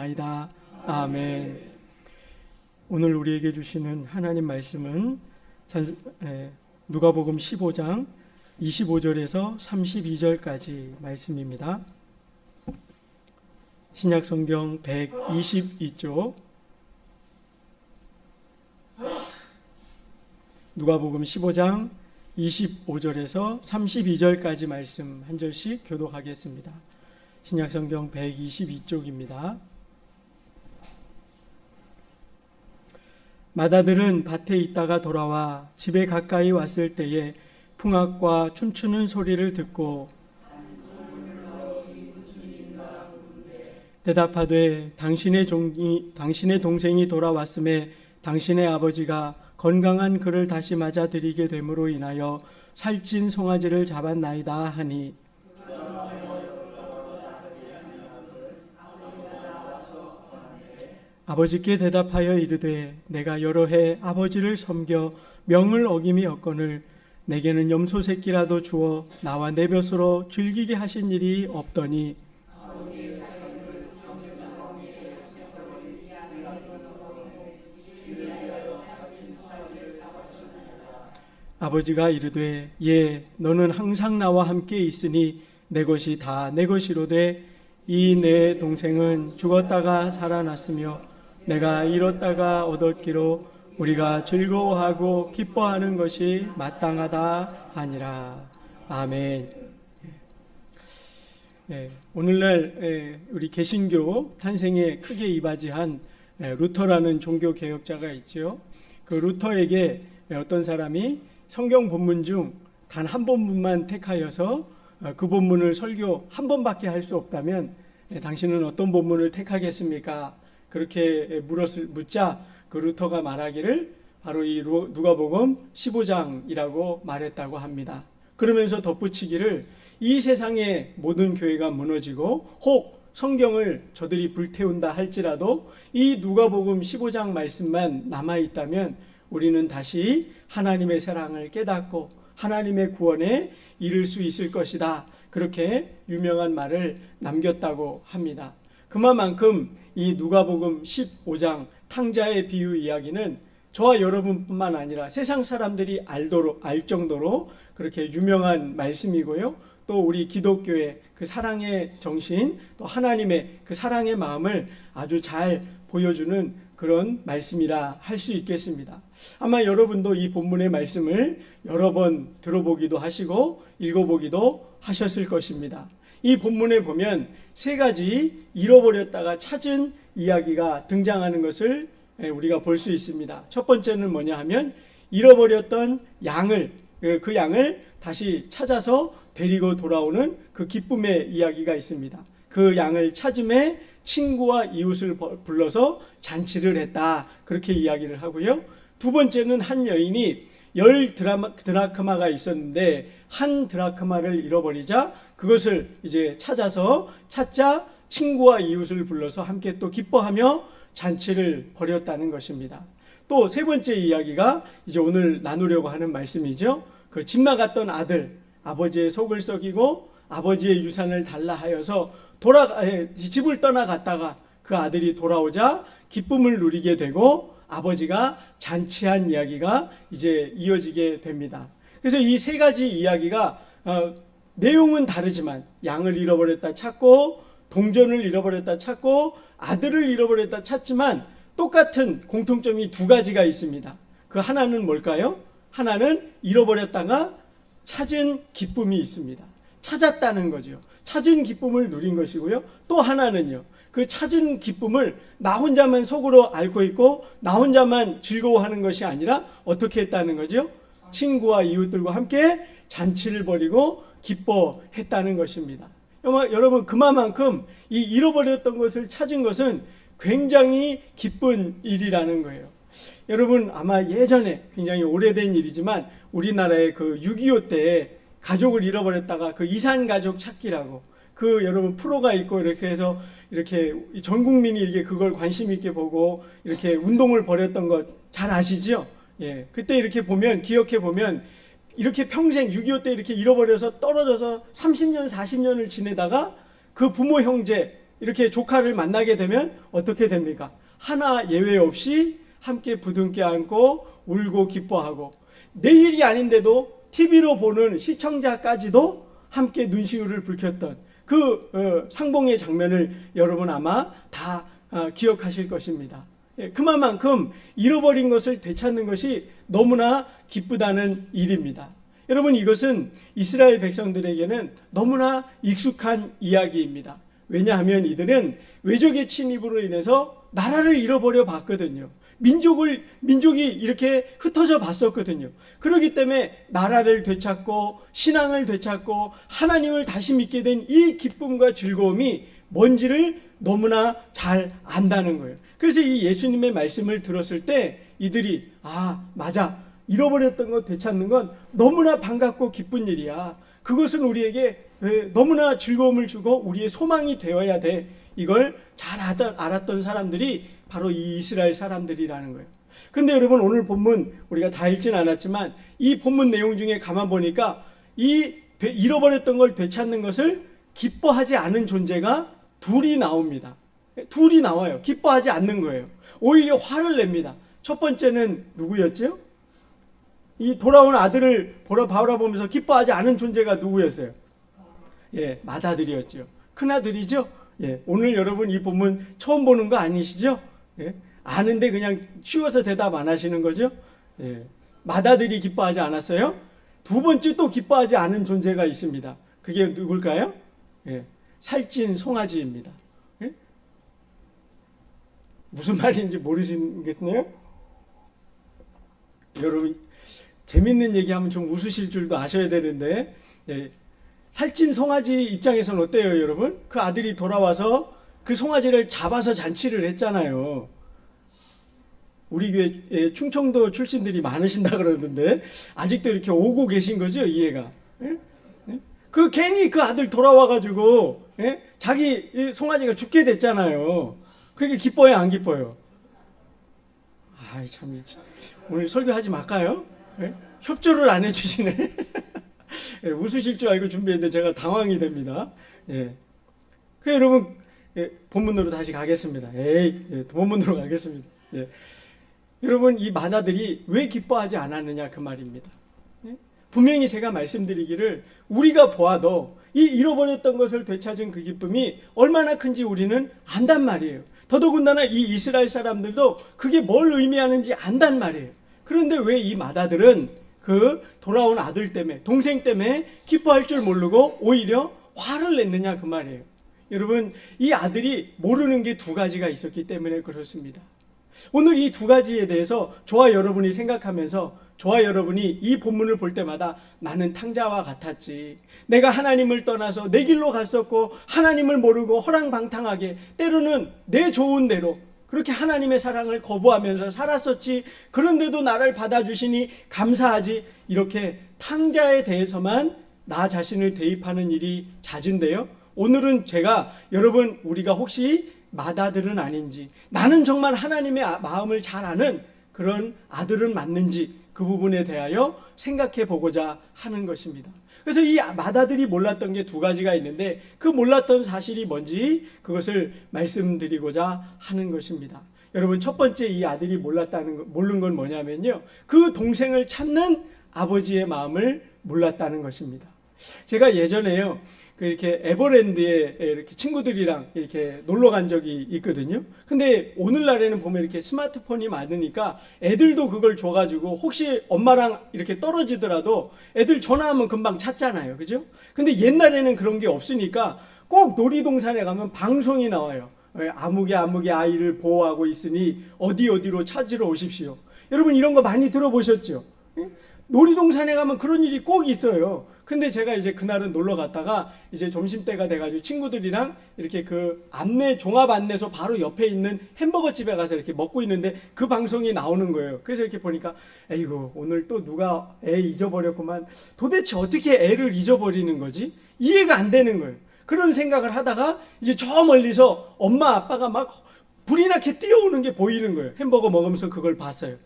아이다. 아멘. 오늘 우리에게 주시는 하나님 말씀은 누가복음 15장 25절에서 32절까지 말씀입니다. 신약성경 122쪽, 누가복음 15장 25절에서 32절까지 말씀 한 절씩 교독하겠습니다. 신약성경 122쪽입니다. 마다들은 밭에 있다가 돌아와 집에 가까이 왔을 때에 풍악과 춤추는 소리를 듣고 대답하되 당신의 동생이 돌아왔음에 당신의 아버지가 건강한 그를 다시 맞아들이게 됨으로 인하여 살찐 송아지를 잡았나이다 하니, 아버지께 대답하여 이르되 내가 여러 해 아버지를 섬겨 명을 어김이 없거늘 내게는 염소 새끼라도 주어 나와 내 벼스로 즐기게 하신 일이 없더니, 아버지가 이르되 예, 너는 항상 나와 함께 있으니 내 것이 다 내 것이로되 이 내 동생은 죽었다가 살아났으며 내가 잃었다가 얻었기로 우리가 즐거워하고 기뻐하는 것이 마땅하다 하니라. 아멘. 오늘날 우리 개신교 탄생에 크게 이바지한 루터라는 종교 개혁자가 있죠. 그 루터에게 어떤 사람이 성경 본문 중 단 한 본문만 택하여서 그 본문을 설교 한 번밖에 할 수 없다면 당신은 어떤 본문을 택하겠습니까? 그렇게 묻자 그 루터가 말하기를 바로 이 누가복음 15장이라고 말했다고 합니다. 그러면서 덧붙이기를 이 세상의 모든 교회가 무너지고 혹 성경을 저들이 불태운다 할지라도 이 누가복음 15장 말씀만 남아있다면 우리는 다시 하나님의 사랑을 깨닫고 하나님의 구원에 이를 수 있을 것이다. 그렇게 유명한 말을 남겼다고 합니다. 그만큼 이 누가복음 15장 탕자의 비유 이야기는 저와 여러분뿐만 아니라 세상 사람들이 알 정도로 그렇게 유명한 말씀이고요. 또 우리 기독교의 그 사랑의 정신, 또 하나님의 그 사랑의 마음을 아주 잘 보여주는 그런 말씀이라 할 수 있겠습니다. 아마 여러분도 이 본문의 말씀을 여러 번 들어보기도 하시고 읽어보기도 하셨을 것입니다. 이 본문에 보면 세 가지 잃어버렸다가 찾은 이야기가 등장하는 것을 우리가 볼 수 있습니다. 첫 번째는 뭐냐 하면 잃어버렸던 그 양을 다시 찾아서 데리고 돌아오는 그 기쁨의 이야기가 있습니다. 그 양을 찾음에 친구와 이웃을 불러서 잔치를 했다. 그렇게 이야기를 하고요. 두 번째는 한 여인이 10 드라크마가 있었는데 한 드라크마를 잃어버리자 그것을 이제 찾자 친구와 이웃을 불러서 함께 또 기뻐하며 잔치를 벌였다는 것입니다. 또 세 번째 이야기가 이제 오늘 나누려고 하는 말씀이죠. 그 집 나갔던 아들, 아버지의 속을 썩이고 아버지의 유산을 달라 하여서 집을 떠나갔다가 그 아들이 돌아오자 기쁨을 누리게 되고 아버지가 잔치한 이야기가 이제 이어지게 됩니다. 그래서 이 세 가지 이야기가 내용은 다르지만 양을 잃어버렸다 찾고 동전을 잃어버렸다 찾고 아들을 잃어버렸다 찾지만 똑같은 공통점이 두 가지가 있습니다. 그 하나는 뭘까요? 하나는 잃어버렸다가 찾은 기쁨이 있습니다. 찾았다는 거죠. 찾은 기쁨을 누린 것이고요. 또 하나는요. 그 찾은 기쁨을 나 혼자만 속으로 앓고 있고 나 혼자만 즐거워하는 것이 아니라 어떻게 했다는 거죠? 친구와 이웃들과 함께 잔치를 벌이고 기뻐했다는 것입니다. 여러분 그만큼 이 잃어버렸던 것을 찾은 것은 굉장히 기쁜 일이라는 거예요. 여러분 아마 예전에 굉장히 오래된 일이지만 우리나라의 그 6.25 때 가족을 잃어버렸다가 그 이산가족 찾기라고 그 여러분 프로가 있고 이렇게 해서 이렇게 전 국민이 이렇게 그걸 관심 있게 보고 이렇게 운동을 벌였던 것 잘 아시죠? 예. 그때 이렇게 보면 기억해 보면 이렇게 평생 6.25 때 이렇게 잃어버려서 떨어져서 30년 40년을 지내다가 그 부모 형제 이렇게 조카를 만나게 되면 어떻게 됩니까? 하나 예외 없이 함께 부둥켜 안고 울고 기뻐하고, 내일이 아닌데도 TV로 보는 시청자까지도 함께 눈시울을 붉혔던 그 상봉의 장면을 여러분 아마 다 기억하실 것입니다. 그만큼 잃어버린 것을 되찾는 것이 너무나 기쁘다는 일입니다. 여러분, 이것은 이스라엘 백성들에게는 너무나 익숙한 이야기입니다. 왜냐하면 이들은 외적의 침입으로 인해서 나라를 잃어버려 봤거든요. 민족이 이렇게 흩어져 봤었거든요. 그렇기 때문에 나라를 되찾고 신앙을 되찾고 하나님을 다시 믿게 된 이 기쁨과 즐거움이 뭔지를 너무나 잘 안다는 거예요. 그래서 이 예수님의 말씀을 들었을 때 이들이 맞아, 잃어버렸던 것 되찾는 건 너무나 반갑고 기쁜 일이야. 그것은 우리에게 너무나 즐거움을 주고 우리의 소망이 되어야 돼. 이걸 잘 알았던 사람들이 바로 이 이스라엘 사람들이라는 거예요. 근데 여러분, 오늘 본문 우리가 다 읽진 않았지만 이 본문 내용 중에 가만 보니까 이 잃어버렸던 걸 되찾는 것을 기뻐하지 않은 존재가 둘이 나옵니다. 둘이 나와요. 기뻐하지 않는 거예요. 오히려 화를 냅니다. 첫 번째는 누구였죠? 이 돌아온 아들을 바라보면서 기뻐하지 않은 존재가 누구였어요? 맏아들이었죠. 큰아들이죠. 오늘 여러분 이 본문 처음 보는 거 아니시죠? 아는데 그냥 쉬워서 대답 안 하시는 거죠? 맏아들이 기뻐하지 않았어요? 두 번째 또 기뻐하지 않은 존재가 있습니다. 그게 누굴까요? 살찐 송아지입니다. 무슨 말인지 모르시겠네요? 여러분, 재밌는 얘기하면 좀 웃으실 줄도 아셔야 되는데, 살찐 송아지 입장에서는 어때요, 여러분? 그 아들이 돌아와서 그 송아지를 잡아서 잔치를 했잖아요. 우리 교회 충청도 출신들이 많으신다 그러는데 아직도 이렇게 오고 계신 거죠, 이해가? 괜히 그 아들 돌아와가지고 자기 송아지가 죽게 됐잖아요. 그게 기뻐요, 안 기뻐요? 참, 오늘 설교하지 말까요? 협조를 안 해주시네. 웃으실 줄 알고 준비했는데 제가 당황이 됩니다. 여러분, 본문으로 다시 가겠습니다. 본문으로 가겠습니다. 여러분, 이 맏아들이 왜 기뻐하지 않았느냐 그 말입니다. 분명히 제가 말씀드리기를 우리가 보아도 이 잃어버렸던 것을 되찾은 그 기쁨이 얼마나 큰지 우리는 안단 말이에요. 더더군다나 이 이스라엘 사람들도 그게 뭘 의미하는지 안단 말이에요. 그런데 왜 이 맏아들은 그 돌아온 아들 때문에, 동생 때문에 기뻐할 줄 모르고 오히려 화를 냈느냐 그 말이에요. 여러분, 이 아들이 모르는 게 두 가지가 있었기 때문에 그렇습니다. 오늘 이 두 가지에 대해서 저와 여러분이 생각하면서 저와 여러분이 이 본문을 볼 때마다 나는 탕자와 같았지. 내가 하나님을 떠나서 내 길로 갔었고 하나님을 모르고 허랑방탕하게 때로는 내 좋은 대로 그렇게 하나님의 사랑을 거부하면서 살았었지. 그런데도 나를 받아주시니 감사하지. 이렇게 탕자에 대해서만 나 자신을 대입하는 일이 잦은데요. 오늘은 제가 여러분, 우리가 혹시 맏아들은 아닌지, 나는 정말 하나님의 마음을 잘 아는 그런 아들은 맞는지 그 부분에 대하여 생각해 보고자 하는 것입니다. 그래서 이 맏아들이 몰랐던 게 두 가지가 있는데 그 몰랐던 사실이 뭔지 그것을 말씀드리고자 하는 것입니다. 여러분, 첫 번째 이 아들이 모르는 건 뭐냐면요, 그 동생을 찾는 아버지의 마음을 몰랐다는 것입니다. 제가 예전에요, 이렇게 에버랜드에 이렇게 친구들이랑 이렇게 놀러 간 적이 있거든요. 근데 오늘날에는 보면 이렇게 스마트폰이 많으니까 애들도 그걸 줘가지고 혹시 엄마랑 이렇게 떨어지더라도 애들 전화하면 금방 찾잖아요. 그죠? 근데 옛날에는 그런 게 없으니까 꼭 놀이동산에 가면 방송이 나와요. 아무개 아이를 보호하고 있으니 어디로 찾으러 오십시오. 여러분, 이런 거 많이 들어보셨죠? 놀이동산에 가면 그런 일이 꼭 있어요. 근데 제가 이제 그날은 놀러 갔다가 이제 점심때가 돼가지고 친구들이랑 이렇게 그 종합 안내소 바로 옆에 있는 햄버거 집에 가서 이렇게 먹고 있는데 그 방송이 나오는 거예요. 그래서 이렇게 보니까 에이구, 오늘 또 누가 애 잊어버렸구만. 도대체 어떻게 애를 잊어버리는 거지? 이해가 안 되는 거예요. 그런 생각을 하다가 이제 저 멀리서 엄마 아빠가 막 불이 나게 뛰어오는 게 보이는 거예요. 햄버거 먹으면서 그걸 봤어요.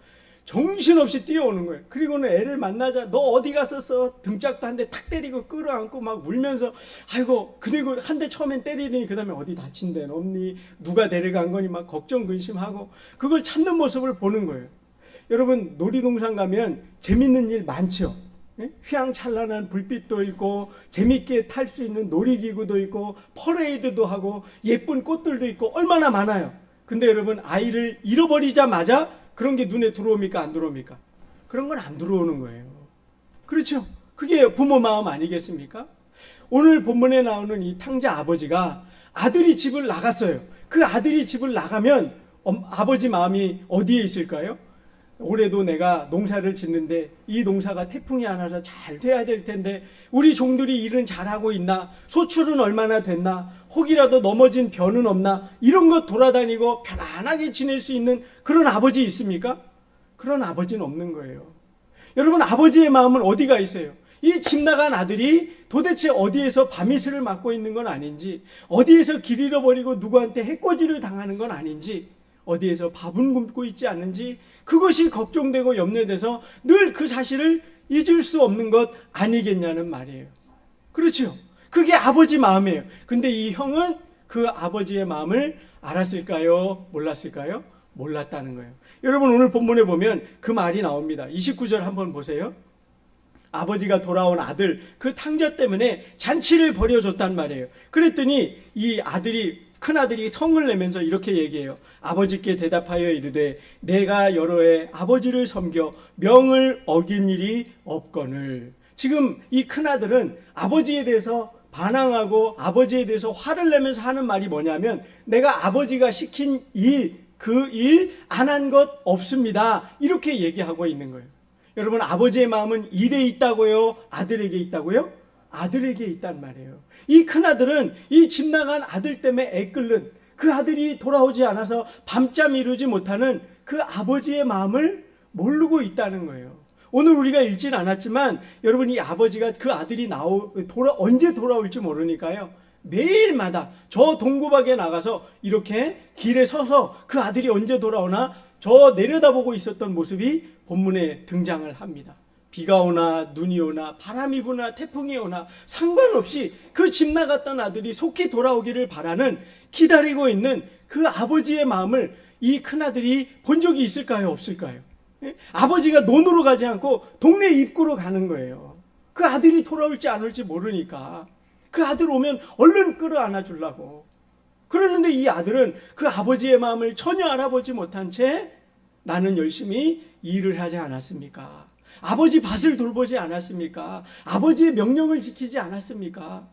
정신없이 뛰어오는 거예요. 그리고는 애를 만나자 너 어디 갔었어? 등짝도 한 대 탁 때리고 끌어안고 막 울면서 아이고 그리고 한 대 처음엔 때리더니 그 다음에 어디 다친 데는 없니? 누가 데려간 거니? 막 걱정 근심하고 그걸 찾는 모습을 보는 거예요. 여러분 놀이동산 가면 재밌는 일 많죠. 휘황찬란한 불빛도 있고 재밌게 탈 수 있는 놀이기구도 있고 퍼레이드도 하고 예쁜 꽃들도 있고 얼마나 많아요. 근데 여러분 아이를 잃어버리자마자 그런 게 눈에 들어옵니까? 안 들어옵니까? 그런 건 안 들어오는 거예요. 그렇죠? 그게 부모 마음 아니겠습니까? 오늘 본문에 나오는 이 탕자 아버지가 아들이 집을 나갔어요. 그 아들이 집을 나가면 아버지 마음이 어디에 있을까요? 올해도 내가 농사를 짓는데 이 농사가 태풍이 안 와서 잘 돼야 될 텐데 우리 종들이 일은 잘하고 있나? 소출은 얼마나 됐나? 혹이라도 넘어진 벼는 없나? 이런 것 돌아다니고 편안하게 지낼 수 있는 그런 아버지 있습니까? 그런 아버지는 없는 거예요. 여러분 아버지의 마음은 어디가 있어요? 이 집 나간 아들이 도대체 어디에서 밤이슬을 맞고 있는 건 아닌지, 어디에서 길 잃어버리고 누구한테 해코지를 당하는 건 아닌지, 어디에서 밥은 굶고 있지 않는지 그것이 걱정되고 염려돼서 늘 그 사실을 잊을 수 없는 것 아니겠냐는 말이에요. 그렇죠? 그게 아버지 마음이에요. 근데 이 형은 그 아버지의 마음을 알았을까요? 몰랐을까요? 몰랐다는 거예요. 여러분 오늘 본문에 보면 그 말이 나옵니다. 29절 한번 보세요. 아버지가 돌아온 아들 그 탕자 때문에 잔치를 벌여줬단 말이에요. 그랬더니 이 아들이 큰아들이 성을 내면서 이렇게 얘기해요. 아버지께 대답하여 이르되 내가 여러 해 아버지를 섬겨 명을 어긴 일이 없거늘. 지금 이 큰아들은 아버지에 대해서 반항하고 아버지에 대해서 화를 내면서 하는 말이 뭐냐면 내가 아버지가 시킨 일, 그 일 안 한 것 없습니다. 이렇게 얘기하고 있는 거예요. 여러분 아버지의 마음은 일에 있다고요? 아들에게 있다고요? 아들에게 있단 말이에요. 이 큰아들은 이 집 나간 아들 때문에 애끓는 그 아들이 돌아오지 않아서 밤잠 이루지 못하는 그 아버지의 마음을 모르고 있다는 거예요. 오늘 우리가 읽진 않았지만 여러분 이 아버지가 그 아들이 언제 돌아올지 모르니까요. 매일마다 저 동구박에 나가서 이렇게 길에 서서 그 아들이 언제 돌아오나 저 내려다보고 있었던 모습이 본문에 등장을 합니다. 비가 오나 눈이 오나 바람이 부나 태풍이 오나 상관없이 그 집 나갔던 아들이 속히 돌아오기를 바라는 기다리고 있는 그 아버지의 마음을 이 큰아들이 본 적이 있을까요? 없을까요? 아버지가 논으로 가지 않고 동네 입구로 가는 거예요. 그 아들이 돌아올지 안 올지 모르니까 그 아들 오면 얼른 끌어안아 주려고. 그러는데 이 아들은 그 아버지의 마음을 전혀 알아보지 못한 채 나는 열심히 일을 하지 않았습니까? 아버지 밭을 돌보지 않았습니까? 아버지의 명령을 지키지 않았습니까?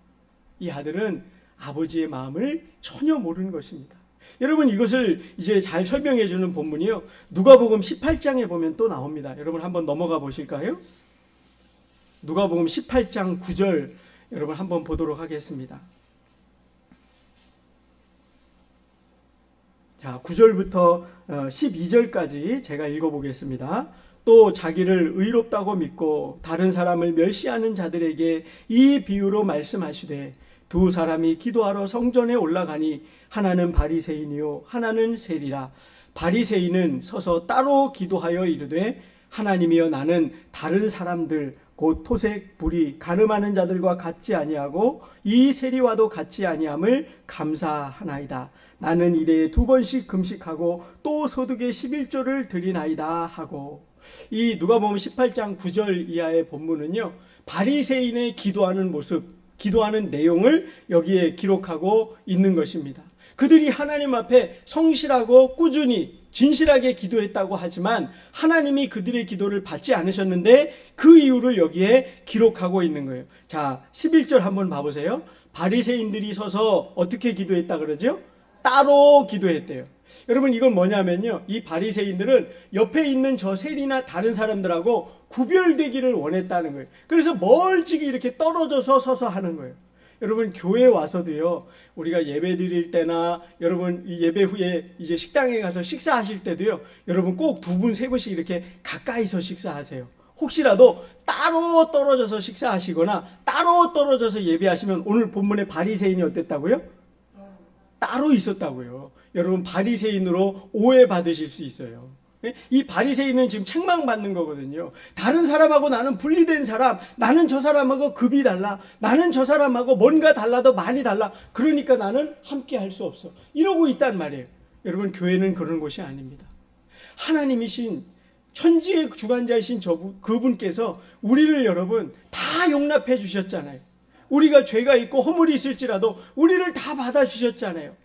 이 아들은 아버지의 마음을 전혀 모르는 것입니다. 여러분 이것을 이제 잘 설명해 주는 본문이요. 누가복음 18장에 보면 또 나옵니다. 여러분 한번 넘어가 보실까요? 누가복음 18장 9절 여러분 한번 보도록 하겠습니다. 자, 9절부터 12절까지 제가 읽어보겠습니다. 또 자기를 의롭다고 믿고 다른 사람을 멸시하는 자들에게 이 비유로 말씀하시되 두 사람이 기도하러 성전에 올라가니 하나는 바리새인이요 하나는 세리라. 바리새인은 서서 따로 기도하여 이르되 하나님이여 나는 다른 사람들 곧 토색, 불의, 간음하는 자들과 같지 아니하고 이 세리와도 같지 아니함을 감사하나이다. 나는 일에 2번씩 금식하고 또 소득의 11조를 드리나이다 하고. 이 누가복음 18장 9절 이하의 본문은요 바리새인의 기도하는 모습, 기도하는 내용을 여기에 기록하고 있는 것입니다. 그들이 하나님 앞에 성실하고 꾸준히 진실하게 기도했다고 하지만 하나님이 그들의 기도를 받지 않으셨는데 그 이유를 여기에 기록하고 있는 거예요. 자, 11절 한번 봐보세요. 바리새인들이 서서 어떻게 기도했다 그러죠? 따로 기도했대요. 여러분 이건 뭐냐면요, 이 바리새인들은 옆에 있는 저 세리나 다른 사람들하고 구별되기를 원했다는 거예요. 그래서 멀찍이 이렇게 떨어져서 서서 하는 거예요. 여러분 교회 와서도요, 우리가 예배 드릴 때나 여러분 이 예배 후에 이제 식당에 가서 식사하실 때도요, 여러분 꼭 2분 3분씩 이렇게 가까이서 식사하세요. 혹시라도 따로 떨어져서 식사하시거나 따로 떨어져서 예배하시면 오늘 본문의 바리새인이 어땠다고요? 따로 있었다고요. 여러분 바리새인으로 오해받으실 수 있어요. 이 바리새인은 지금 책망받는 거거든요. 다른 사람하고 나는 분리된 사람, 나는 저 사람하고 급이 달라, 나는 저 사람하고 뭔가 달라도 많이 달라, 그러니까 나는 함께 할 수 없어, 이러고 있단 말이에요. 여러분, 교회는 그런 곳이 아닙니다. 하나님이신 천지의 주관자이신 그분께서 우리를 여러분 다 용납해 주셨잖아요. 우리가 죄가 있고 허물이 있을지라도 우리를 다 받아주셨잖아요.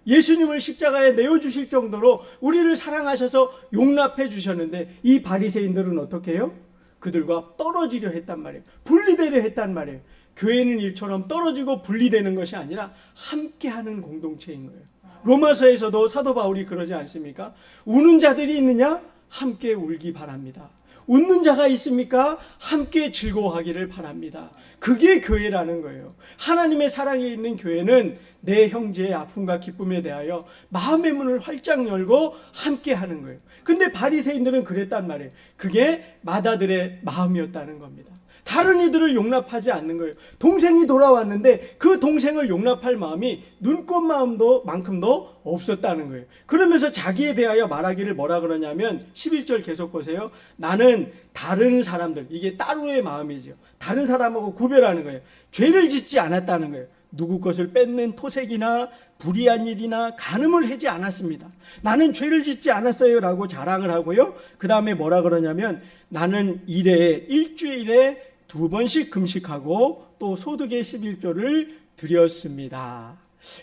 예수님을 십자가에 내어주실 정도로 우리를 사랑하셔서 용납해 주셨는데, 이 바리새인들은 어떻게 해요? 그들과 떨어지려 했단 말이에요. 분리되려 했단 말이에요. 교회는 일처럼 떨어지고 분리되는 것이 아니라 함께하는 공동체인 거예요. 로마서에서도 사도 바울이 그러지 않습니까? 우는 자들이 있느냐? 함께 울기 바랍니다. 웃는 자가 있습니까? 함께 즐거워하기를 바랍니다. 그게 교회라는 거예요. 하나님의 사랑에 있는 교회는 내 형제의 아픔과 기쁨에 대하여 마음의 문을 활짝 열고 함께 하는 거예요. 근데 바리새인들은 그랬단 말이에요. 그게 마다들의 마음이었다는 겁니다. 다른 이들을 용납하지 않는 거예요. 동생이 돌아왔는데 그 동생을 용납할 마음이 눈꽃만큼도 없었다는 거예요. 그러면서 자기에 대하여 말하기를 뭐라 그러냐면 11절 계속 보세요. 나는 다른 사람들, 이게 따로의 마음이죠. 다른 사람하고 구별하는 거예요. 죄를 짓지 않았다는 거예요. 누구 것을 뺏는 토색이나 불의한 일이나 간음을 하지 않았습니다. 나는 죄를 짓지 않았어요 라고 자랑을 하고요. 그 다음에 뭐라 그러냐면 나는 일주일에 2번씩 금식하고 또 소득의 11조를 드렸습니다.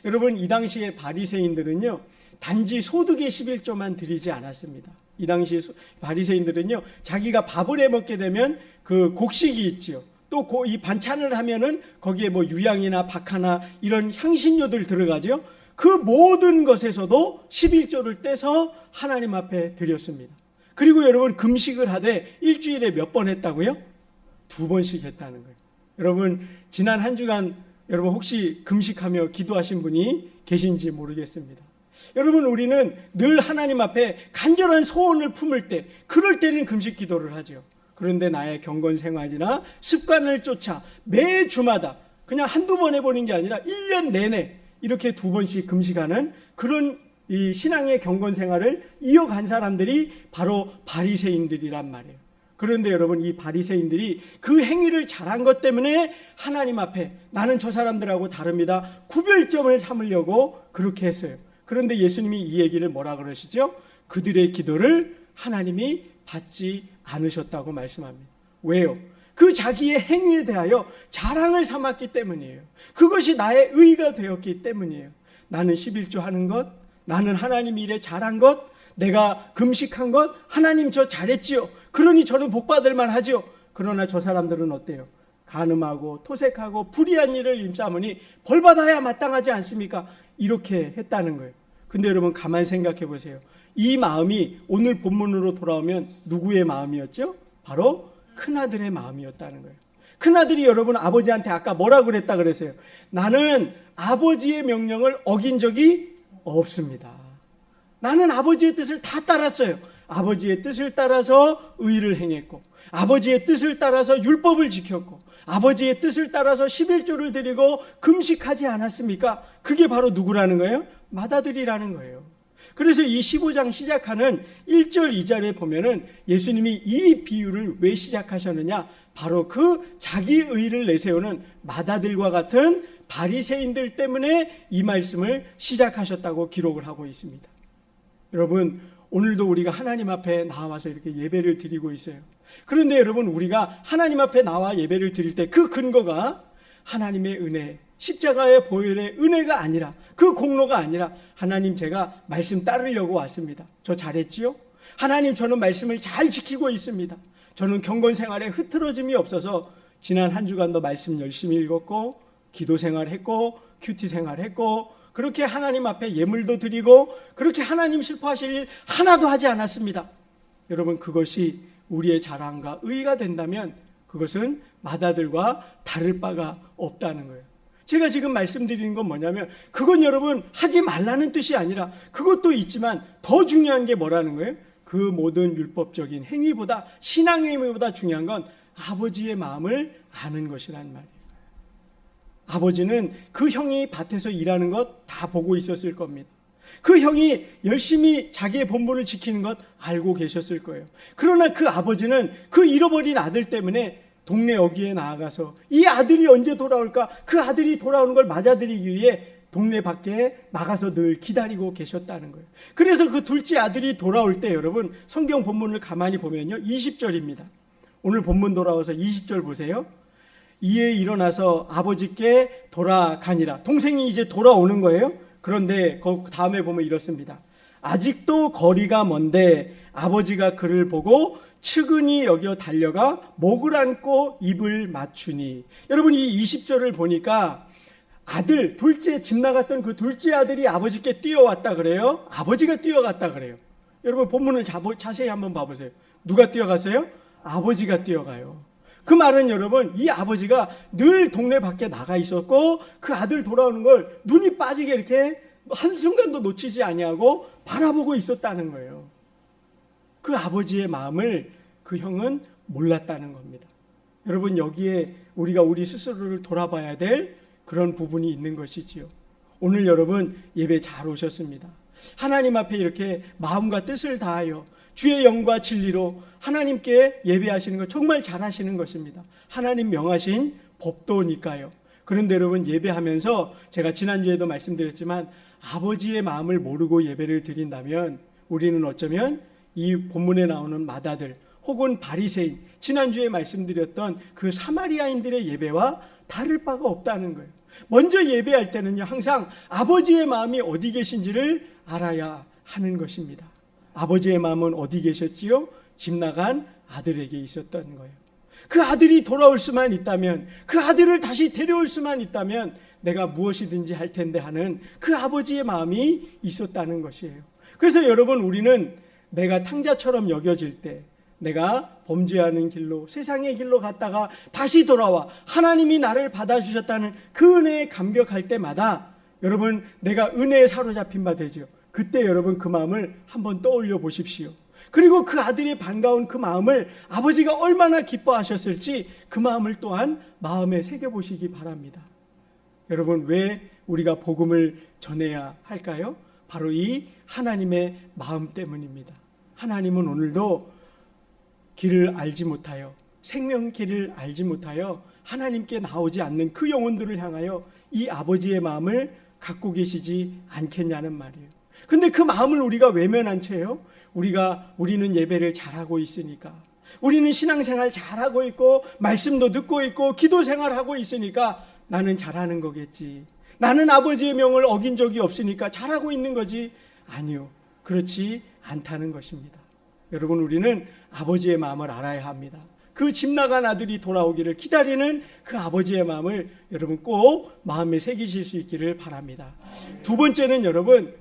여러분, 이 당시에 바리새인들은요, 단지 소득의 11조만 드리지 않았습니다. 이 당시 바리새인들은요, 자기가 밥을 해 먹게 되면 그 곡식이 있지요. 또 이 반찬을 하면은 거기에 뭐 유향이나 박하나 이런 향신료들 들어가죠. 그 모든 것에서도 11조를 떼서 하나님 앞에 드렸습니다. 그리고 여러분, 금식을 하되 일주일에 몇 번 했다고요? 2번씩 했다는 거예요. 여러분, 지난 한 주간 여러분 혹시 금식하며 기도하신 분이 계신지 모르겠습니다. 여러분, 우리는 늘 하나님 앞에 간절한 소원을 품을 때, 그럴 때는 금식 기도를 하죠. 그런데 나의 경건 생활이나 습관을 쫓아 매주마다 그냥 한두 번 해보는 게 아니라 1년 내내 이렇게 2번씩 금식하는 그런 이 신앙의 경건 생활을 이어간 사람들이 바로 바리새인들이란 말이에요. 그런데 여러분, 이 바리새인들이 그 행위를 잘한 것 때문에 하나님 앞에 나는 저 사람들하고 다릅니다, 구별점을 삼으려고 그렇게 했어요. 그런데 예수님이 이 얘기를 뭐라 그러시죠? 그들의 기도를 하나님이 받지 않으셨다고 말씀합니다. 왜요? 그 자기의 행위에 대하여 자랑을 삼았기 때문이에요. 그것이 나의 의가 되었기 때문이에요. 나는 11조 하는 것, 나는 하나님 일에 잘한 것, 내가 금식한 것, 하나님 저 잘했지요, 그러니 저는 복받을 만하지요. 그러나 저 사람들은 어때요? 간음하고 토색하고 불의한 일을 임삼으니 벌받아야 마땅하지 않습니까? 이렇게 했다는 거예요. 근데 여러분, 가만히 생각해 보세요. 이 마음이 오늘 본문으로 돌아오면 누구의 마음이었죠? 바로 큰아들의 마음이었다는 거예요. 큰아들이 여러분 아버지한테 아까 뭐라고 그랬다 그랬어요? 나는 아버지의 명령을 어긴 적이 없습니다. 나는 아버지의 뜻을 다 따랐어요. 아버지의 뜻을 따라서 의를 행했고, 아버지의 뜻을 따라서 율법을 지켰고, 아버지의 뜻을 따라서 11조를 드리고 금식하지 않았습니까? 그게 바로 누구라는 거예요? 맏아들이라는 거예요. 그래서 이 15장 시작하는 1절 2절에 보면은 예수님이 이 비유를 왜 시작하셨느냐? 바로 그 자기 의를 내세우는 맏아들과 같은 바리새인들 때문에 이 말씀을 시작하셨다고 기록을 하고 있습니다. 여러분, 오늘도 우리가 하나님 앞에 나와서 이렇게 예배를 드리고 있어요. 그런데 여러분, 우리가 하나님 앞에 나와 예배를 드릴 때 그 근거가 하나님의 은혜, 십자가의 보혈의 은혜가 아니라, 그 공로가 아니라, 하나님 제가 말씀 따르려고 왔습니다, 저 잘했지요? 하나님 저는 말씀을 잘 지키고 있습니다, 저는 경건 생활에 흐트러짐이 없어서 지난 한 주간도 말씀 열심히 읽었고 기도 생활했고 큐티 생활했고 그렇게 하나님 앞에 예물도 드리고 그렇게 하나님 슬퍼하실 일 하나도 하지 않았습니다. 여러분, 그것이 우리의 자랑과 의의가 된다면 그것은 맏아들과 다를 바가 없다는 거예요. 제가 지금 말씀드리는 건 뭐냐면, 그건 여러분 하지 말라는 뜻이 아니라, 그것도 있지만 더 중요한 게 뭐라는 거예요? 그 모든 율법적인 행위보다, 신앙의 행위보다 중요한 건 아버지의 마음을 아는 것이란 말이에요. 아버지는 그 형이 밭에서 일하는 것 다 보고 있었을 겁니다. 그 형이 열심히 자기의 본분을 지키는 것 알고 계셨을 거예요. 그러나 그 아버지는 그 잃어버린 아들 때문에 동네 어귀에 나아가서 이 아들이 언제 돌아올까, 그 아들이 돌아오는 걸 맞아들이기 위해 동네 밖에 나가서 늘 기다리고 계셨다는 거예요. 그래서 그 둘째 아들이 돌아올 때 여러분 성경 본문을 가만히 보면요 20절입니다. 오늘 본문 돌아와서 20절 보세요. 이에 일어나서 아버지께 돌아가니라. 동생이 이제 돌아오는 거예요. 그런데 그 다음에 보면 이렇습니다. 아직도 거리가 먼데 아버지가 그를 보고 측은히 여겨 달려가 목을 안고 입을 맞추니. 여러분 이 20절을 보니까 아들, 둘째 집 나갔던 그 둘째 아들이 아버지께 뛰어왔다 그래요? 아버지가 뛰어갔다 그래요? 여러분 본문을 자세히 한번 봐보세요. 누가 뛰어갔어요? 아버지가 뛰어가요. 그 말은 여러분 이 아버지가 늘 동네 밖에 나가 있었고 그 아들 돌아오는 걸 눈이 빠지게 이렇게 한순간도 놓치지 아니하고 바라보고 있었다는 거예요. 그 아버지의 마음을 그 형은 몰랐다는 겁니다. 여러분 여기에 우리가 우리 스스로를 돌아봐야 될 그런 부분이 있는 것이지요. 오늘 여러분 예배 잘 오셨습니다. 하나님 앞에 이렇게 마음과 뜻을 다하여 주의 영과 진리로 하나님께 예배하시는 것 정말 잘하시는 것입니다. 하나님 명하신 법도니까요. 그런데 여러분 예배하면서 제가 지난주에도 말씀드렸지만 아버지의 마음을 모르고 예배를 드린다면 우리는 어쩌면 이 본문에 나오는 마다들 혹은 바리새인, 지난주에 말씀드렸던 그 사마리아인들의 예배와 다를 바가 없다는 거예요. 먼저 예배할 때는요 항상 아버지의 마음이 어디 계신지를 알아야 하는 것입니다. 아버지의 마음은 어디 계셨지요? 집 나간 아들에게 있었던 거예요. 그 아들이 돌아올 수만 있다면, 그 아들을 다시 데려올 수만 있다면 내가 무엇이든지 할 텐데 하는 그 아버지의 마음이 있었다는 것이에요. 그래서 여러분 우리는 내가 탕자처럼 여겨질 때, 내가 범죄하는 길로 세상의 길로 갔다가 다시 돌아와 하나님이 나를 받아주셨다는 그 은혜에 감격할 때마다 여러분 내가 은혜에 사로잡힌 바 되죠. 그때 여러분 그 마음을 한번 떠올려 보십시오. 그리고 그 아들의 반가운 그 마음을 아버지가 얼마나 기뻐하셨을지 그 마음을 또한 마음에 새겨보시기 바랍니다. 여러분 왜 우리가 복음을 전해야 할까요? 바로 이 하나님의 마음 때문입니다. 하나님은 오늘도 길을 알지 못하여 생명길을 알지 못하여 하나님께 나오지 않는 그 영혼들을 향하여 이 아버지의 마음을 갖고 계시지 않겠냐는 말이에요. 근데 그 마음을 우리가 외면한 채요. 우리는 예배를 잘하고 있으니까, 우리는 신앙생활 잘하고 있고 말씀도 듣고 있고 기도 생활하고 있으니까 나는 잘하는 거겠지. 나는 아버지의 명을 어긴 적이 없으니까 잘하고 있는 거지. 아니요. 그렇지 않다는 것입니다. 여러분 우리는 아버지의 마음을 알아야 합니다. 그 집 나간 아들이 돌아오기를 기다리는 그 아버지의 마음을 여러분 꼭 마음에 새기실 수 있기를 바랍니다. 두 번째는 여러분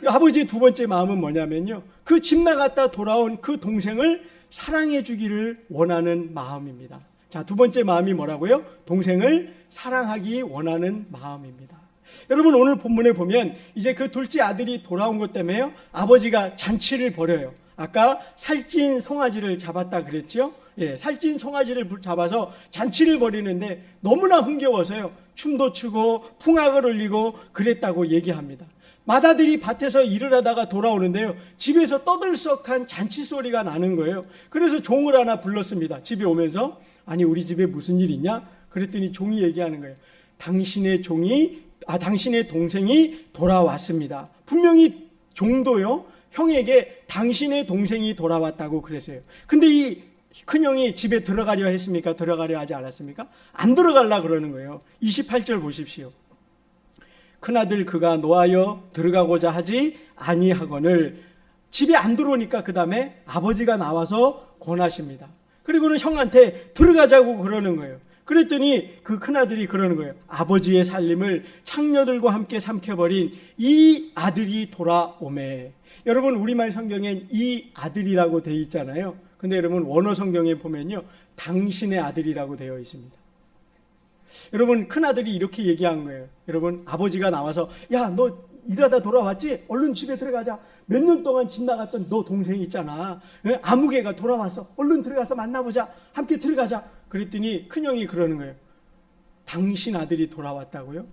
아버지의 두 번째 마음은 뭐냐면요, 그 집 나갔다 돌아온 그 동생을 사랑해 주기를 원하는 마음입니다. 자, 두 번째 마음이 뭐라고요? 동생을 사랑하기 원하는 마음입니다. 여러분 오늘 본문에 보면 이제 그 둘째 아들이 돌아온 것 때문에요 아버지가 잔치를 벌여요. 아까 살찐 송아지를 잡았다 그랬죠? 예, 살찐 송아지를 잡아서 잔치를 벌이는데 너무나 흥겨워서요 춤도 추고 풍악을 울리고 그랬다고 얘기합니다. 맏아들이 밭에서 일을 하다가 돌아오는데요 집에서 떠들썩한 잔치 소리가 나는 거예요. 그래서 종을 하나 불렀습니다. 집에 오면서 아니 우리 집에 무슨 일 있냐? 그랬더니 종이 얘기하는 거예요. 당신의 동생이 돌아왔습니다. 분명히 종도요 형에게 당신의 동생이 돌아왔다고 그랬어요. 근데 이 큰형이 집에 들어가려 했습니까? 들어가려 하지 않았습니까? 안 들어가려 그러는 거예요. 28절 보십시오. 큰아들 그가 노하여 들어가고자 하지 아니하거늘. 집에 안 들어오니까 그 다음에 아버지가 나와서 권하십니다. 그리고는 형한테 들어가자고 그러는 거예요. 그랬더니 그 큰아들이 그러는 거예요. 아버지의 살림을 창녀들과 함께 삼켜버린 이 아들이 돌아오매. 여러분 우리말 성경엔 이 아들이라고 되어 있잖아요. 근데 여러분 원어 성경에 보면요 당신의 아들이라고 되어 있습니다. 여러분 큰아들이 이렇게 얘기한 거예요. 여러분 아버지가 나와서 야 너 일하다 돌아왔지? 얼른 집에 들어가자. 몇 년 동안 집 나갔던 너 동생 있잖아. 아무개가 돌아왔어. 얼른 들어가서 만나보자. 함께 들어가자. 그랬더니 큰형이 그러는 거예요. 당신 아들이 돌아왔다고요?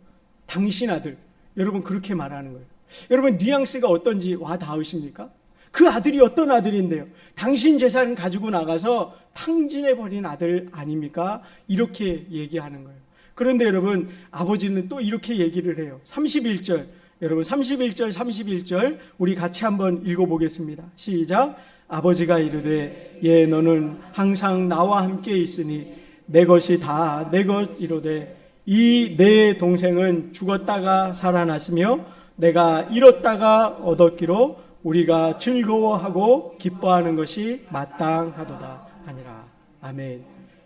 당신 아들. 여러분 그렇게 말하는 거예요. 여러분 뉘앙스가 어떤지 와 닿으십니까? 그 아들이 어떤 아들인데요? 당신 재산 가지고 나가서 탕진해버린 아들 아닙니까? 이렇게 얘기하는 거예요. 그런데 여러분 아버지는 또 이렇게 얘기를 해요. 31절 여러분 31절 우리 같이 한번 읽어보겠습니다. 시작. 아버지가 이르되 예 너는 항상 나와 함께 있으니 내 것이 다 내 것이로되 이 내 동생은 죽었다가 살아났으며 내가 잃었다가 얻었기로 우리가 즐거워하고 기뻐하는 것이 마땅하도다 하니라. 아멘.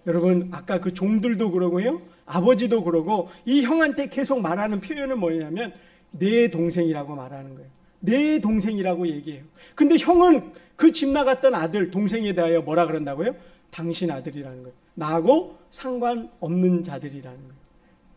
여러분 아까 그 종들도 그러고요 아버지도 그러고 이 형한테 계속 말하는 표현은 뭐냐면 내 동생이라고 말하는 거예요. 내 동생이라고 얘기해요. 근데 형은 그 집 나갔던 아들 동생에 대하여 뭐라 그런다고요? 당신 아들이라는 거예요. 나하고 상관없는 자들이라는 거예요.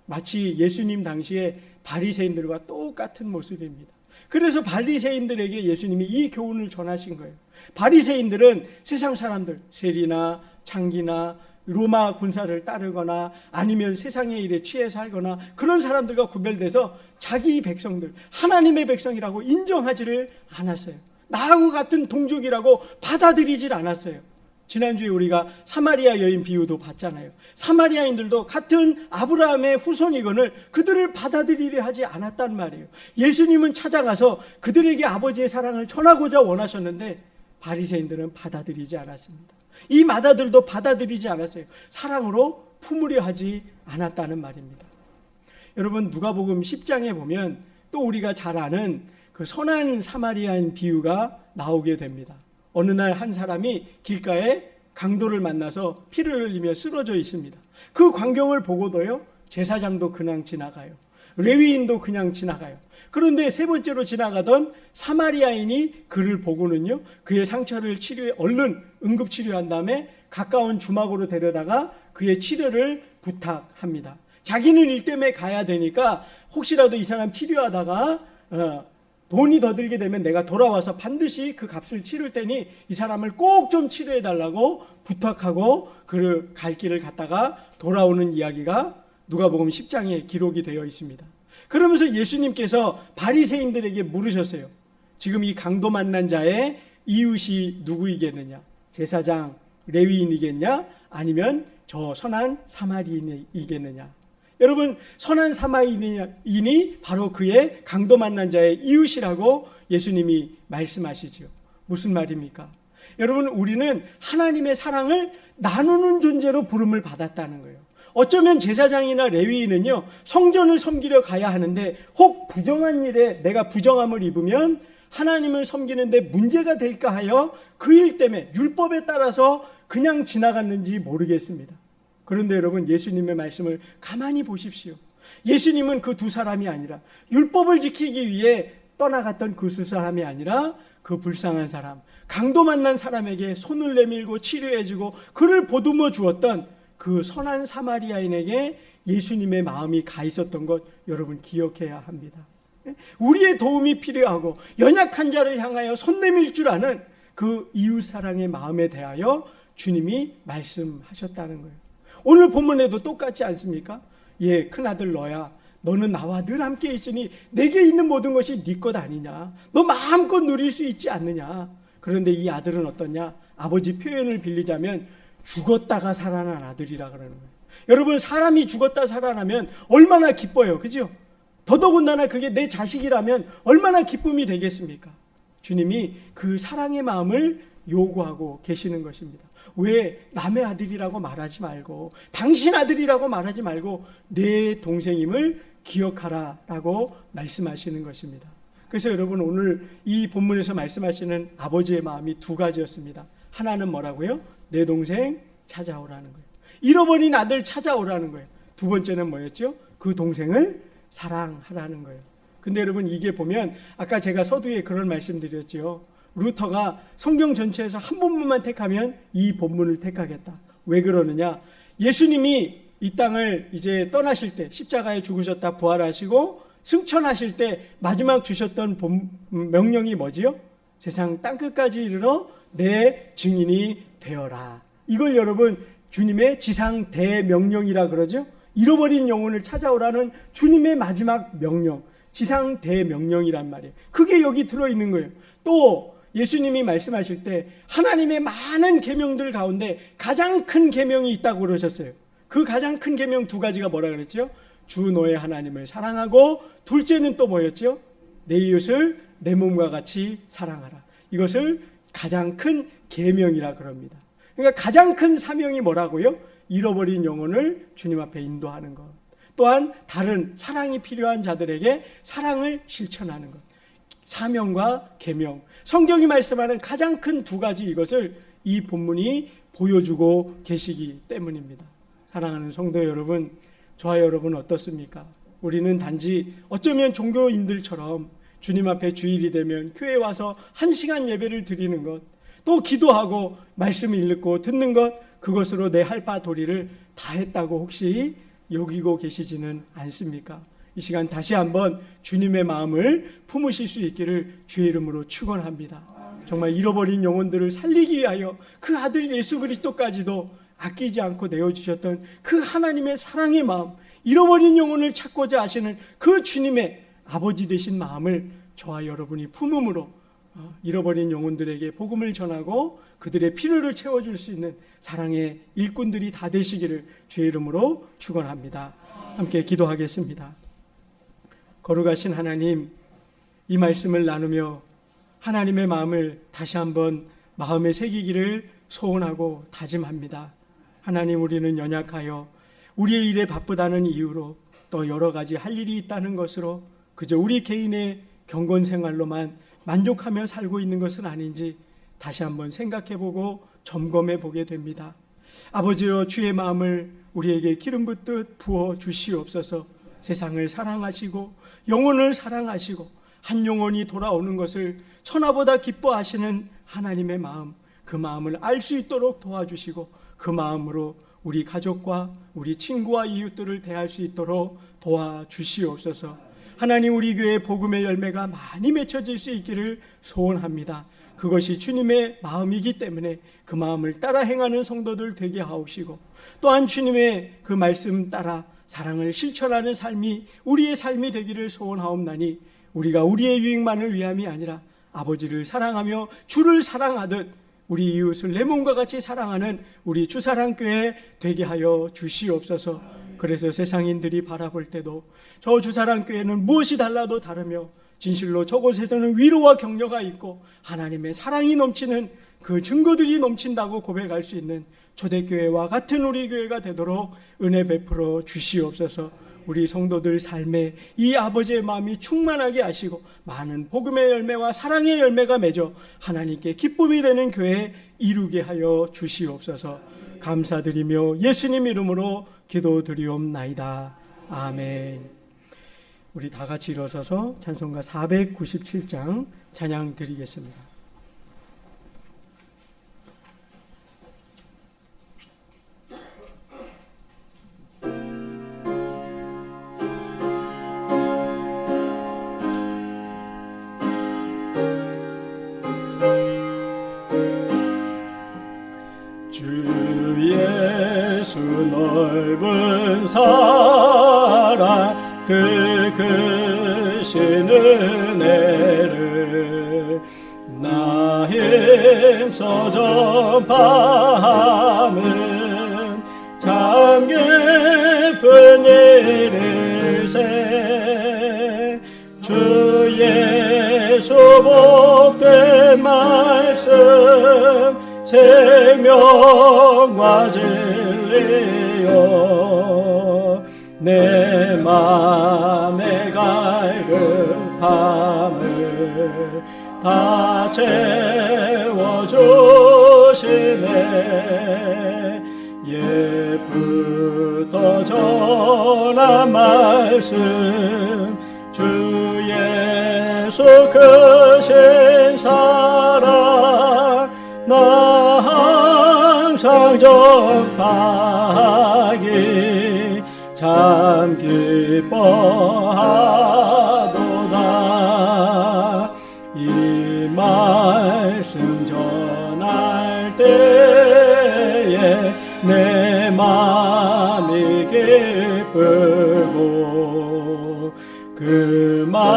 마치 예수님 당시에 바리새인들과 똑같은 모습입니다. 그래서 바리새인들에게 예수님이 이 교훈을 전하신 거예요. 바리새인들은 세상 사람들, 세리나 창기나 로마 군사를 따르거나 아니면 세상의 일에 취해 살거나 그런 사람들과 구별돼서 자기 백성들, 하나님의 백성이라고 인정하지를 않았어요. 나하고 같은 동족이라고 받아들이질 않았어요. 지난주에 우리가 사마리아 여인 비유도 봤잖아요. 사마리아인들도 같은 아브라함의 후손이거늘 그들을 받아들이려 하지 않았단 말이에요. 예수님은 찾아가서 그들에게 아버지의 사랑을 전하고자 원하셨는데 바리새인들은 받아들이지 않았습니다. 이 마다들도 받아들이지 않았어요. 사랑으로 품으려 하지 않았다는 말입니다. 여러분 누가복음 10장에 보면 또 우리가 잘 아는 그 선한 사마리아인 비유가 나오게 됩니다. 어느 날 한 사람이 길가에 강도를 만나서 피를 흘리며 쓰러져 있습니다. 그 광경을 보고도요 제사장도 그냥 지나가요. 레위인도 그냥 지나가요. 그런데 세 번째로 지나가던 사마리아인이 그를 보고는요 그의 상처를 치료해 얼른 응급치료한 다음에 가까운 주막으로 데려다가 그의 치료를 부탁합니다. 자기는 일 때문에 가야 되니까 혹시라도 이 사람 치료하다가 돈이 더 들게 되면 내가 돌아와서 반드시 그 값을 치를 테니 이 사람을 꼭 좀 치료해 달라고 부탁하고 그 갈 길을 갔다가 돌아오는 이야기가 누가복음 10장에 기록이 되어 있습니다. 그러면서 예수님께서 바리새인들에게 물으셨어요. 지금 이 강도 만난 자의 이웃이 누구이겠느냐? 제사장, 레위인이겠냐? 아니면 저 선한 사마리인이겠느냐? 여러분 선한 사마리인이 바로 그의 강도 만난 자의 이웃이라고 예수님이 말씀하시죠. 무슨 말입니까? 여러분 우리는 하나님의 사랑을 나누는 존재로 부름을 받았다는 거예요. 어쩌면 제사장이나 레위인은요 성전을 섬기려 가야 하는데 혹 부정한 일에 내가 부정함을 입으면 하나님을 섬기는데 문제가 될까 하여 그 일 때문에 율법에 따라서 그냥 지나갔는지 모르겠습니다. 그런데 여러분 예수님의 말씀을 가만히 보십시오. 예수님은 그 두 사람이 아니라 율법을 지키기 위해 떠나갔던 그 두 사람이 아니라 그 불쌍한 사람, 강도 만난 사람에게 손을 내밀고 치료해주고 그를 보듬어 주었던 그 선한 사마리아인에게 예수님의 마음이 가 있었던 것 여러분 기억해야 합니다. 우리의 도움이 필요하고 연약한 자를 향하여 손 내밀 줄 아는 그 이웃 사랑의 마음에 대하여 주님이 말씀하셨다는 거예요. 오늘 본문에도 똑같지 않습니까? 예, 큰아들 너야. 너는 나와 늘 함께 있으니 내게 있는 모든 것이 네 것 아니냐. 너 마음껏 누릴 수 있지 않느냐. 그런데 이 아들은 어떠냐? 아버지 표현을 빌리자면 죽었다가 살아난 아들이라 그러는 거예요. 여러분 사람이 죽었다 살아나면 얼마나 기뻐요. 그죠? 더더군다나 그게 내 자식이라면 얼마나 기쁨이 되겠습니까? 주님이 그 사랑의 마음을 요구하고 계시는 것입니다. 왜 남의 아들이라고 말하지 말고 당신 아들이라고 말하지 말고 내 동생임을 기억하라라고 말씀하시는 것입니다. 그래서 여러분 오늘 이 본문에서 말씀하시는 아버지의 마음이 두 가지였습니다. 하나는 뭐라고요? 내 동생 찾아오라는 거예요. 잃어버린 아들 찾아오라는 거예요. 두 번째는 뭐였죠? 그 동생을 사랑하라는 거예요. 근데 여러분 이게 보면 아까 제가 서두에 그런 말씀드렸죠. 루터가 성경 전체에서 한 본문만 택하면 이 본문을 택하겠다. 왜 그러느냐? 예수님이 이 땅을 이제 떠나실 때 십자가에 죽으셨다 부활하시고 승천하실 때 마지막 주셨던 명령이 뭐지요? 세상 땅끝까지 이르러 내 증인이 되어라. 이걸 여러분 주님의 지상 대명령이라 그러죠. 잃어버린 영혼을 찾아오라는 주님의 마지막 명령. 지상 대명령이란 말이에요. 그게 여기 들어있는 거예요. 또 예수님이 말씀하실 때 하나님의 많은 계명들 가운데 가장 큰 계명이 있다고 그러셨어요. 그 가장 큰 계명 두 가지가 뭐라 그랬죠? 주 너의 하나님을 사랑하고, 둘째는 또 뭐였죠? 내 이웃을 내 몸과 같이 사랑하라. 이것을 가장 큰 계명이라 그럽니다. 그러니까 가장 큰 사명이 뭐라고요? 잃어버린 영혼을 주님 앞에 인도하는 것. 또한 다른 사랑이 필요한 자들에게 사랑을 실천하는 것. 사명과 계명. 성경이 말씀하는 가장 큰 두 가지, 이것을 이 본문이 보여주고 계시기 때문입니다. 사랑하는 성도 여러분, 저와 여러분 어떻습니까? 우리는 단지 어쩌면 종교인들처럼 주님 앞에 주일이 되면 교회에 와서 1시간 예배를 드리는 것, 또 기도하고 말씀을 읽고 듣는 것, 그것으로 내 할 바 도리를 다 했다고 혹시 여기고 계시지는 않습니까? 이 시간 다시 한번 주님의 마음을 품으실 수 있기를 주의 이름으로 축원합니다. 정말 잃어버린 영혼들을 살리기 위하여 그 아들 예수 그리스도까지도 아끼지 않고 내어주셨던 그 하나님의 사랑의 마음, 잃어버린 영혼을 찾고자 하시는 그 주님의 아버지 되신 마음을 저와 여러분이 품음으로 잃어버린 영혼들에게 복음을 전하고 그들의 필요를 채워줄 수 있는 사랑의 일꾼들이 다 되시기를 주의 이름으로 축원합니다. 함께 기도하겠습니다. 거룩하신 하나님, 이 말씀을 나누며 하나님의 마음을 다시 한번 마음에 새기기를 소원하고 다짐합니다. 하나님, 우리는 연약하여 우리의 일에 바쁘다는 이유로, 또 여러 가지 할 일이 있다는 것으로 그저 우리 개인의 경건 생활로만 만족하며 살고 있는 것은 아닌지 다시 한번 생각해보고 점검해보게 됩니다. 아버지여, 주의 마음을 우리에게 기름 붓듯 부어 주시옵소서. 세상을 사랑하시고 영혼을 사랑하시고 한 영혼이 돌아오는 것을 천하보다 기뻐하시는 하나님의 마음, 그 마음을 알 수 있도록 도와주시고 그 마음으로 우리 가족과 우리 친구와 이웃들을 대할 수 있도록 도와주시옵소서. 하나님, 우리 교회의 복음의 열매가 많이 맺혀질 수 있기를 소원합니다. 그것이 주님의 마음이기 때문에 그 마음을 따라 행하는 성도들 되게 하옵시고, 또한 주님의 그 말씀 따라 사랑을 실천하는 삶이 우리의 삶이 되기를 소원하옵나니, 우리가 우리의 유익만을 위함이 아니라 아버지를 사랑하며 주를 사랑하듯 우리 이웃을 내 몸과 같이 사랑하는 우리 주사랑교회 되게 하여 주시옵소서. 그래서 세상인들이 바라볼 때도 저 주사랑교회는 무엇이 달라도 다르며 진실로 저곳에서는 위로와 격려가 있고 하나님의 사랑이 넘치는 그 증거들이 넘친다고 고백할 수 있는 초대교회와 같은 우리 교회가 되도록 은혜 베풀어 주시옵소서. 우리 성도들 삶에 이 아버지의 마음이 충만하게 하시고 많은 복음의 열매와 사랑의 열매가 맺어 하나님께 기쁨이 되는 교회 이루게 하여 주시옵소서. 감사드리며 예수님 이름으로 기도드리옵나이다. 아멘. 우리 다 같이 일어서서 찬송가 497장 찬양 드리겠습니다. 예수 넓은 사랑 그 크신 은혜를 나 힘써 전파함은 참 깊은 일일세. 주 예수 복된 말씀 생명과 진리여 내 맘의 갈급함을 다 채워주시네. 옛부터 전한 말씀 주 예수 크신 사랑 나 항상 전파하기 참 기뻐하도다. 이 말씀 전할 때에 내 맘이 기쁘고 그 말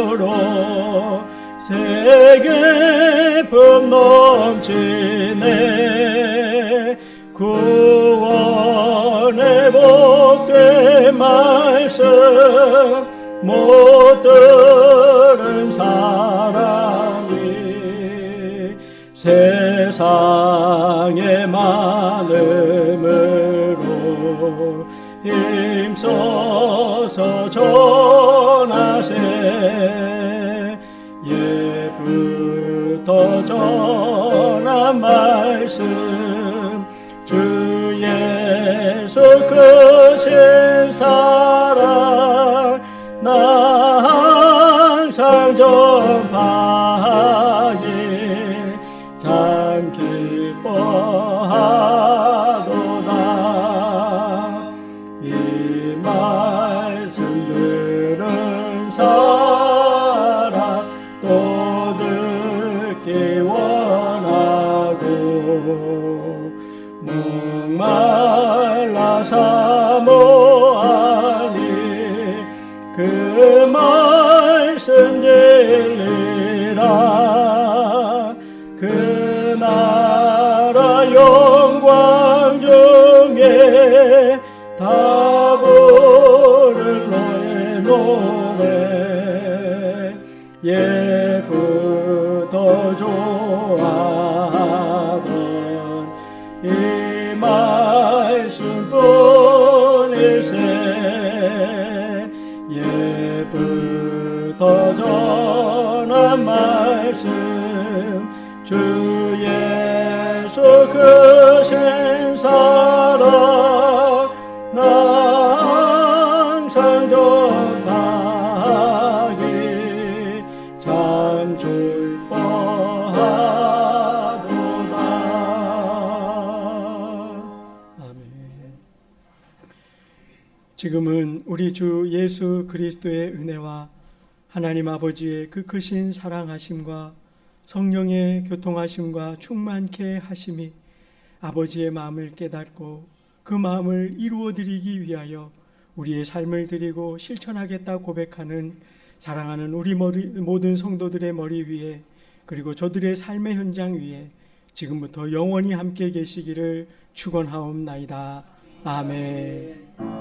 이름으로 세계 품 넘치네. 구원의 복된 말씀 못 들은 사람이 세상의 많음으로 힘써서 전하세. 예부터 전한 말씀 주 예수 크신 사랑 나 항상 전파하기 참 기뻐하도다. 이 말씀 들은 사람 또 듣기 원하고 목말라 사모하니 그 말씀 진리라. 그 나라 영광 중에 다 부를 너의 노래. 예부터 좋아하던 이 말씀뿐일세. 예부터 전한 말씀 주 예수 크신 사랑 나 항상 전파하기 참 기뻐하도다. 아멘. 지금은 우리 주 예수 그리스도의 은혜와 하나님 아버지의 그 크신 사랑하심과 성령의 교통하심과 충만케 하심이 아버지의 마음을 깨닫고 그 마음을 이루어드리기 위하여 우리의 삶을 드리고 실천하겠다 고백하는 사랑하는 우리 모든 성도들의 머리 위에, 그리고 저들의 삶의 현장 위에 지금부터 영원히 함께 계시기를 축원하옵나이다. 아멘.